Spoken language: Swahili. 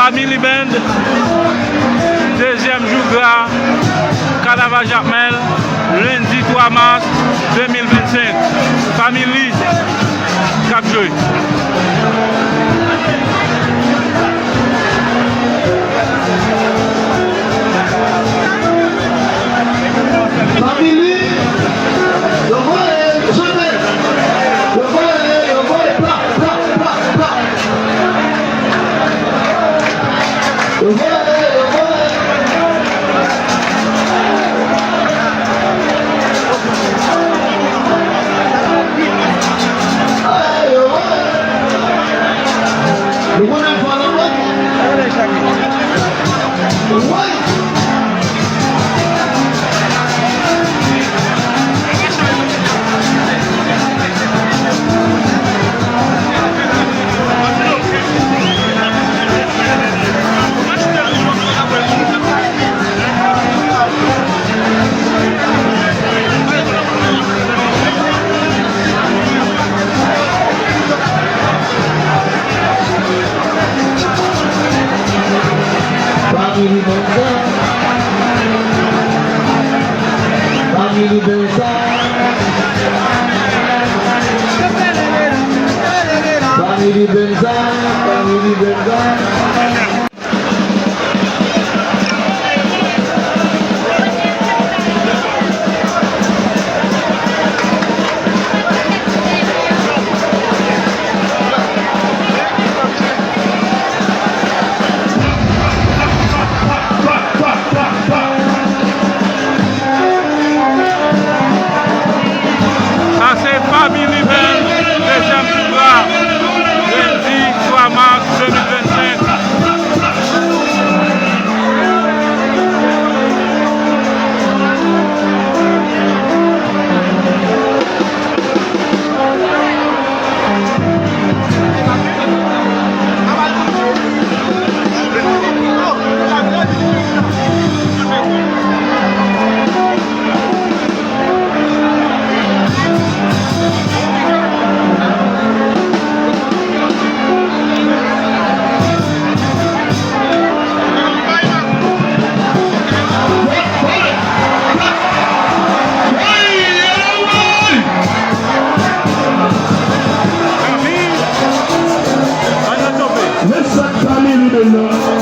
Family Band, deuxième jour gras, Carnaval Jacmel, lundi 3 mars 2025. Family, cap joué. Family, le volet, plat. Le volet. Le volet pour la droite. Family Benza. Family Band, deuxième jour gras, lundi 3 mars 2025. Let's